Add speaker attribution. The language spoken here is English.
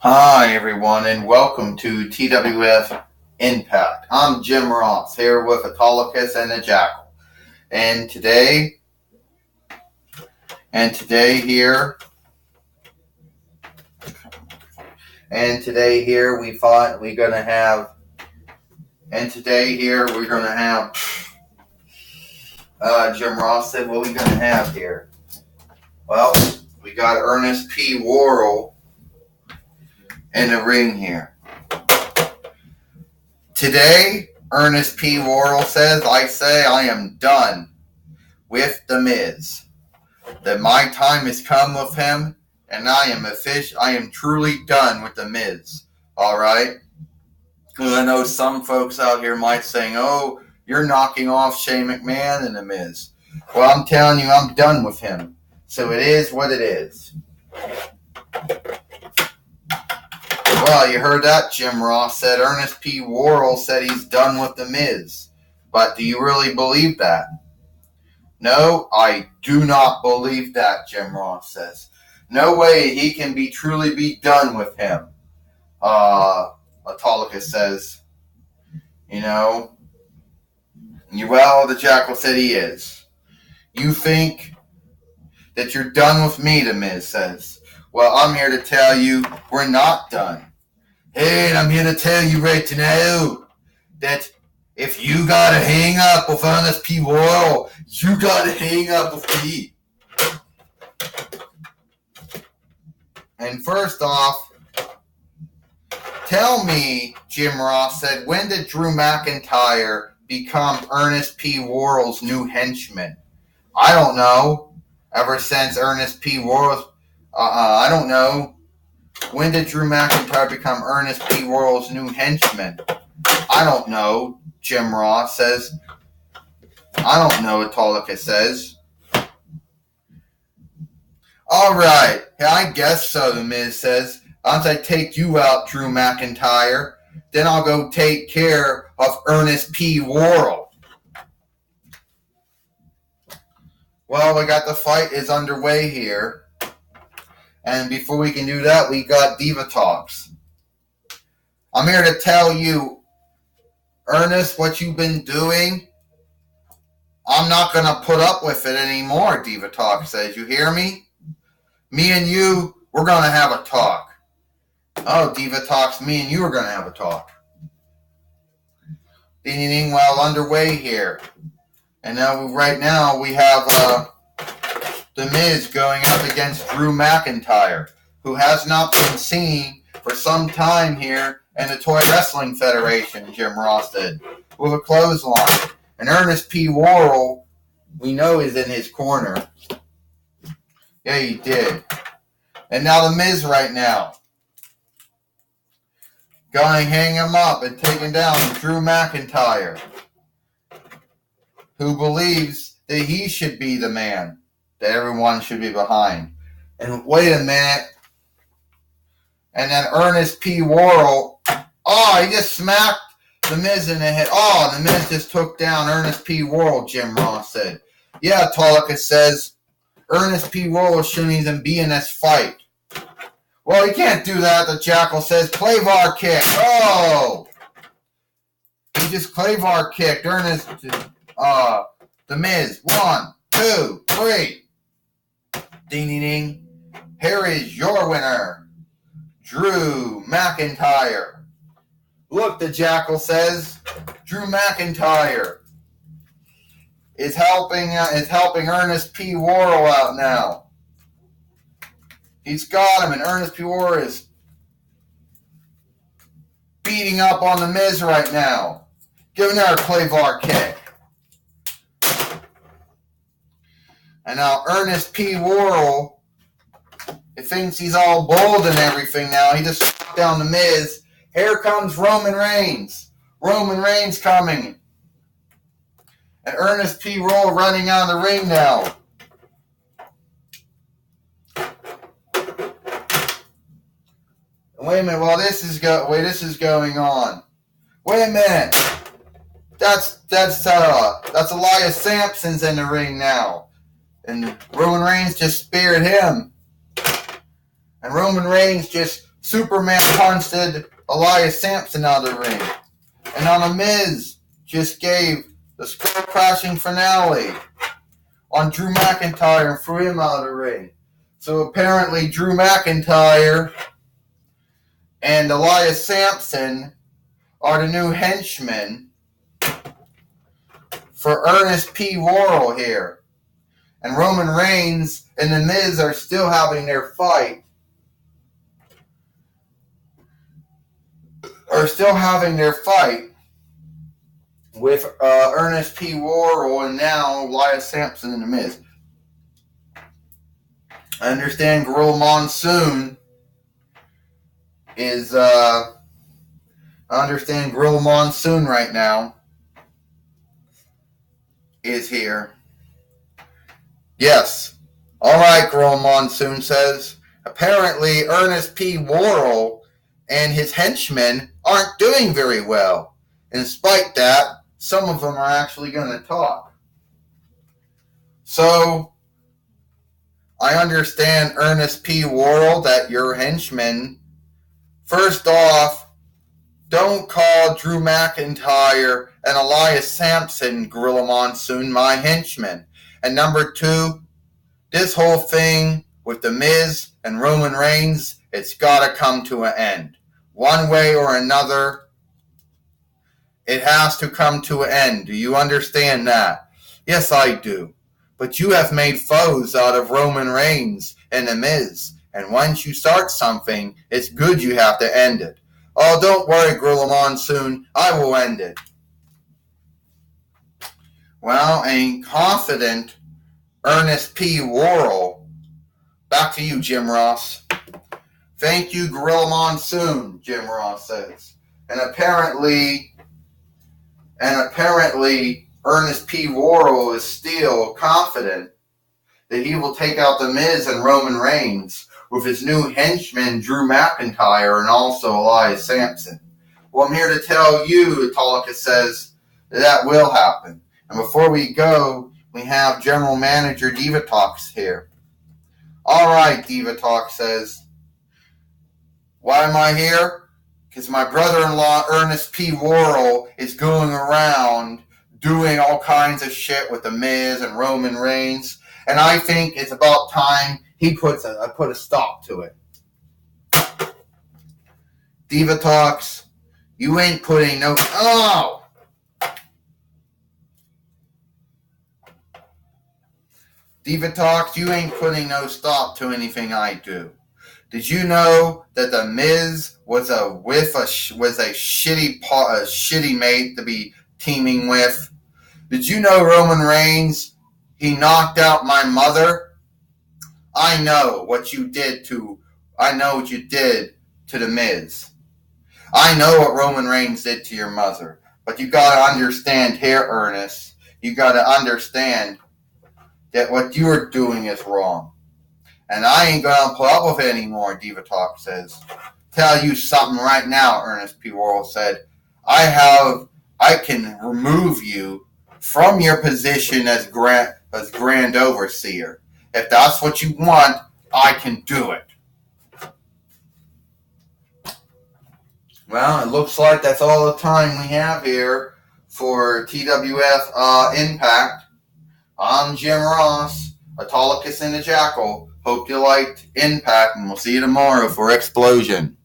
Speaker 1: Hi, everyone, and welcome to Twf Impact. I'm Jim Ross here with Autolycus and a Jackal, and today here we're gonna have Jim Ross said, "What are we gonna have here?" Well, we got Ernest P. Worrell in the ring here. Today, Ernest P. Worrell says, I am done with The Miz. That my time has come with him, and I am truly done with The Miz. Alright? Because I know some folks out here might say, oh, you're knocking off Shane McMahon and The Miz. Well, I'm telling you, I'm done with him. So it is what it is. Well, you heard that, Jim Ross said. Ernest P. Worrell said he's done with The Miz. But do you really believe that? No, I do not believe that, Jim Ross says. No way he can truly be done with him. Autolycus says, the Jackal said he is. You think that you're done with me, The Miz says. Well, I'm here to tell you we're not done. And I'm here to tell you right now that if you gotta hang up with Ernest P. Worrell, you gotta hang up with me. And first off, tell me, Jim Ross said, when did Drew McIntyre become Ernest P. Worrell's new henchman? I don't know. Ever since Ernest P. Worrell's, I don't know. When did Drew McIntyre become Ernest P. Worrell's new henchman? I don't know, Jim Ross says. I don't know, Autolycus says. Alright, I guess so, The Miz says. Once I take you out, Drew McIntyre, then I'll go take care of Ernest P. Worrell. Well, we got the fight is underway here. And before we can do that, we got Diva Talks. I'm here to tell you, Ernest, what you've been doing, I'm not going to put up with it anymore, Diva Talks says. You hear me? Me and you, we're going to have a talk. Oh, Diva Talks, me and you are going to have a talk. Ding, well, underway here. And right now we have The Miz going up against Drew McIntyre, who has not been seen for some time here in the Toy Wrestling Federation, Jim Ross did, with a clothesline. And Ernest P. Worrell, we know, is in his corner. Yeah, he did. And now The Miz right now, going hang him up and taking down Drew McIntyre, who believes that he should be the man that everyone should be behind. And wait a minute. And then Ernest P. Worrell, he just smacked The Miz in the head. The Miz just took down Ernest P. Worrell, Jim Ross said. Yeah, Autolycus says, Ernest P. Worrell shouldn't even be in this fight. Well, he can't do that, the Jackal says. Clavar kick. He just Clavar kicked Ernest, The Miz. 1, 2, 3. Ding. Here is your winner, Drew McIntyre. Look, the Jackal says, Drew McIntyre is helping Ernest P. Worrell out now. He's got him, and Ernest P. Worrell is beating up on The Miz right now. Giving her a Clavar kick. And now Ernest P. Worrell, he thinks he's all bold and everything now. He just struck down The Miz. Here comes Roman Reigns. Roman Reigns coming. And Ernest P. Worrell running out of the ring now. Wait a minute, while this is going on. Wait a minute. That's Elias Sampson's in the ring now. And Roman Reigns just speared him. And Roman Reigns just Superman punched Elias Sampson out of the ring. And on The Miz just gave the skull crashing finale on Drew McIntyre and threw him out of the ring. So apparently Drew McIntyre and Elias Sampson are the new henchmen for Ernest P. Worrell here. And Roman Reigns and The Miz are still having their fight. With Ernest P. Worrell and now Elias Sampson and The Miz. I understand Gorilla Monsoon right now is here. Yes. Alright, Gorilla Monsoon says. Apparently Ernest P. Worrell and his henchmen aren't doing very well. And despite that, some of them are actually going to talk. So, I understand, Ernest P. Worrell, that your henchmen, first off, don't call Drew McIntyre and Elias Sampson, Gorilla Monsoon, my henchmen. And number two, this whole thing with The Miz and Roman Reigns, it's got to come to an end. One way or another, it has to come to an end. Do you understand that? Yes, I do. But you have made foes out of Roman Reigns and The Miz. And once you start something, it's good you have to end it. Oh, don't worry, Gorilla Monsoon. I will end it. Well, a confident Ernest P. Worrell. Back to you, Jim Ross. Thank you, Gorilla Monsoon, Jim Ross says. And apparently Ernest P. Worrell is still confident that he will take out The Miz and Roman Reigns with his new henchman, Drew McIntyre, and also Elias Sampson. Well, I'm here to tell you, Autolycus says, that will happen. And before we go, we have General Manager Diva Talks here. All right, Diva Talk says, why am I here? Because my brother-in-law, Ernest P. Worrell, is going around doing all kinds of shit with The Miz and Roman Reigns. And I think it's about time he put a stop to it. Diva Talks, you ain't putting no... Oh! Diva Talks, you ain't putting no stop to anything I do. Did you know that The Miz was a shitty mate to be teaming with? Did you know Roman Reigns, he knocked out my mother? I know what you did to The Miz. I know what Roman Reigns did to your mother. But you gotta understand here, Ernest. You gotta understand that what you're doing is wrong. And I ain't gonna put up with it anymore, Diva Talk says. Tell you something right now, Ernest P. Worrell said. I can remove you from your position as Grand Overseer. If that's what you want, I can do it. Well, it looks like that's all the time we have here for TWF Impact. I'm Jim Ross, Autolycus and the Jackal. Hope you liked Impact, and we'll see you tomorrow for Explosion.